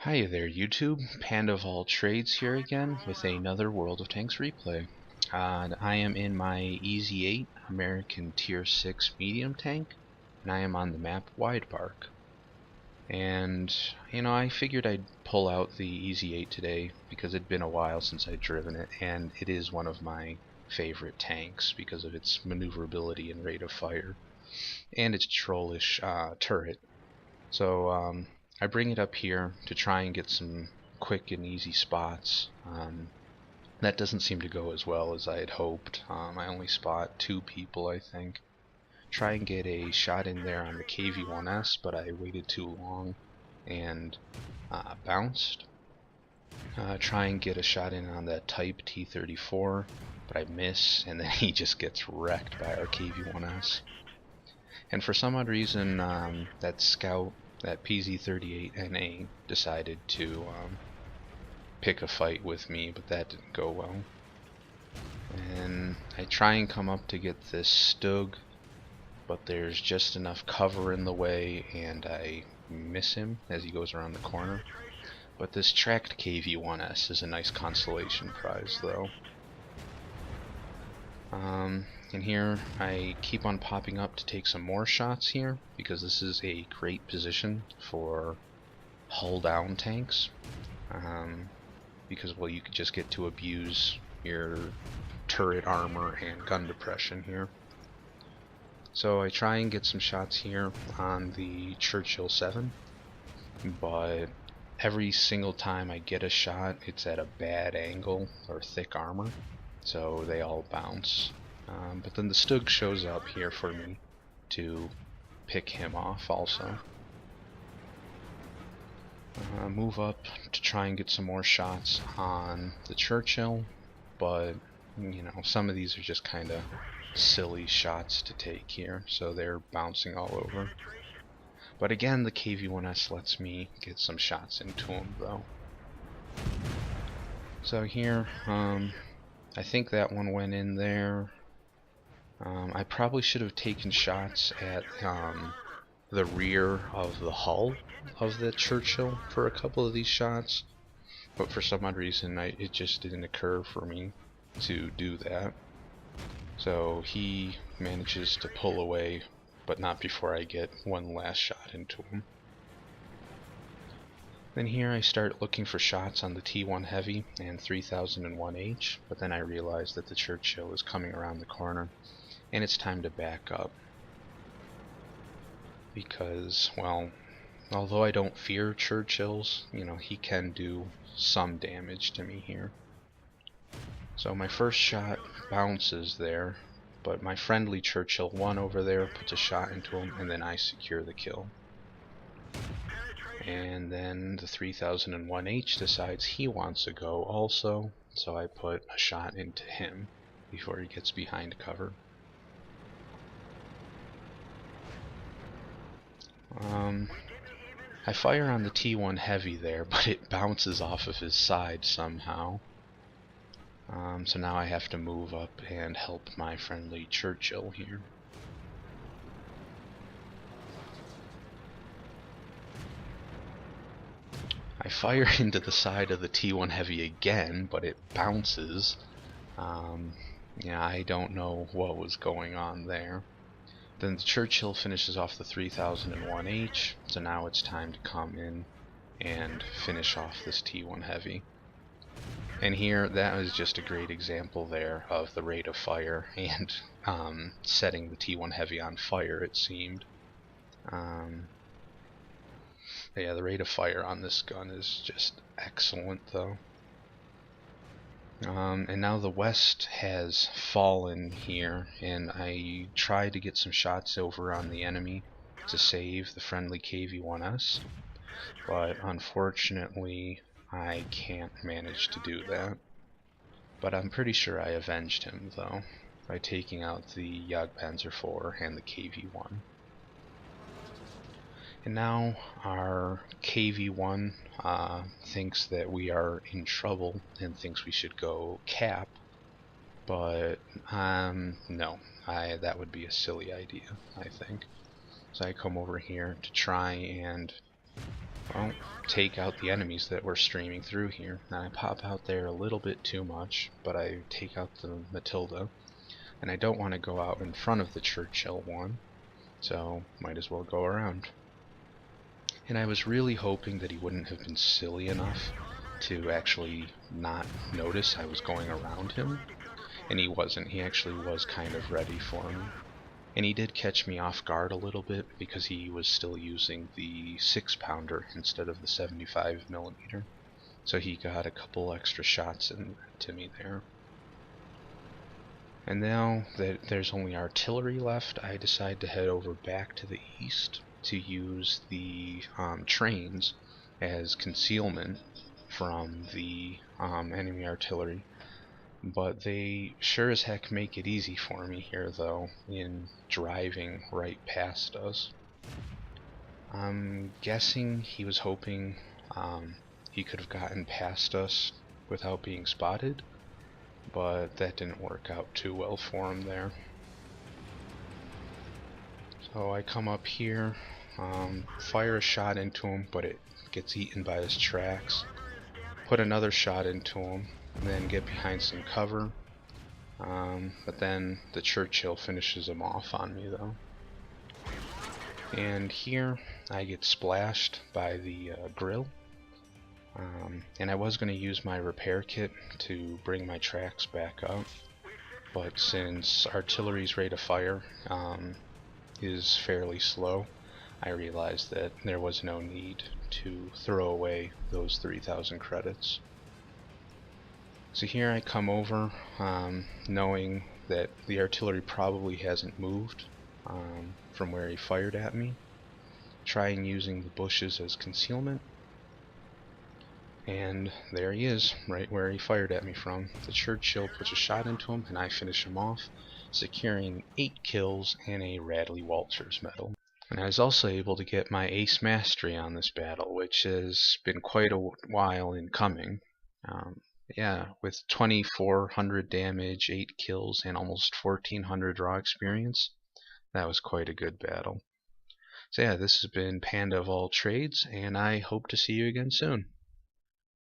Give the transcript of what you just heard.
Hi there YouTube, Panda of all trades here again with another World of Tanks replay. I am in my Easy 8 American Tier 6 medium tank, and I am on the map Widebark. And, I figured I'd pull out the Easy 8 today because it'd been a while since I'd driven it, and it is one of my favorite tanks because of its maneuverability and rate of fire, and its trollish turret. So I bring it up here to try and get some quick and easy spots. That doesn't seem to go as well as I had hoped. I only spot 2 people, I think. Try and get a shot in there on the KV-1S, but I waited too long and bounced. Try and get a shot in on that Type T-34, but I miss, and then he just gets wrecked by our KV-1S. And for some odd reason, that scout, that PZ-38NA, decided to pick a fight with me, but that didn't go well. And I try and come up to get this Stug, but there's just enough cover in the way, and I miss him as he goes around the corner. But this tracked KV-1S is a nice consolation prize, though. And here I keep on popping up to take some more shots here, because this is a great position for hull down tanks. Because, well, you could just get to abuse your turret armor and gun depression here. So I try and get some shots here on the Churchill 7, but every single time I get a shot, it's at a bad angle or thick armor, so they all bounce. But then the Stug shows up here for me to pick him off also. Move up to try and get some more shots on the Churchill, but some of these are just kind of silly shots to take here, so they're bouncing all over. But again, the KV-1S lets me get some shots into him though. So here, I think that one went in there. I probably should have taken shots at the rear of the hull of the Churchill for a couple of these shots, but for some odd reason it just didn't occur for me to do that. So he manages to pull away, but not before I get one last shot into him. Then here I start looking for shots on the T1 Heavy and 3001H, but then I realize that the Churchill is coming around the corner, and it's time to back up. Because, well, although I don't fear Churchills, he can do some damage to me here. So my first shot bounces there, but my friendly Churchill 1 over there puts a shot into him, and then I secure the kill. And then the 3001H decides he wants to go also, so I put a shot into him before he gets behind cover. I fire on the T1 Heavy there, but it bounces off of his side somehow. So now I have to move up and help my friendly Churchill here. I fire into the side of the T1 Heavy again, but it bounces. I don't know what was going on there. Then the Churchill finishes off the 3001H, so now it's time to come in and finish off this T1 Heavy. And here, that was just a great example there of the rate of fire and setting the T1 Heavy on fire, it seemed. Yeah, the rate of fire on this gun is just excellent, though. And now the west has fallen here, and I try to get some shots over on the enemy to save the friendly KV-1S, but unfortunately I can't manage to do that. But I'm pretty sure I avenged him though, by taking out the Jagdpanzer IV and the KV-1. And now our KV-1 thinks that we are in trouble and thinks we should go cap, but no, that would be a silly idea, I think. So I come over here to try and well, take out the enemies that were streaming through here. Now I pop out there a little bit too much, but I take out the Matilda, and I don't want to go out in front of the Churchill one, so might as well go around. And I was really hoping that he wouldn't have been silly enough to actually not notice I was going around him, and he wasn't. He actually was kind of ready for me. And he did catch me off guard a little bit because he was still using the 6-pounder instead of the 75mm. So he got a couple extra shots into me there. And now that there's only artillery left, I decide to head over back to the east to use the trains as concealment from the enemy artillery. But they sure as heck make it easy for me here, though, in driving right past us. I'm guessing he was hoping he could have gotten past us without being spotted, but that didn't work out too well for him there. So I come up here, fire a shot into him, but it gets eaten by his tracks. Put another shot into him, and then get behind some cover. But then the Churchill finishes him off on me, though. And here I get splashed by the grill. And I was going to use my repair kit to bring my tracks back up, but since artillery's rate of fire is fairly slow, I realized that there was no need to throw away those 3,000 credits. So here I come over, knowing that the artillery probably hasn't moved from where he fired at me, trying using the bushes as concealment. And there he is, right where he fired at me from. The Churchill puts a shot into him, and I finish him off, securing 8 kills and a Radley-Walters medal. And I was also able to get my Ace Mastery on this battle, which has been quite a while in coming. Yeah, with 2,400 damage, 8 kills, and almost 1,400 raw experience, that was quite a good battle. So yeah, this has been Panda of All Trades, and I hope to see you again soon.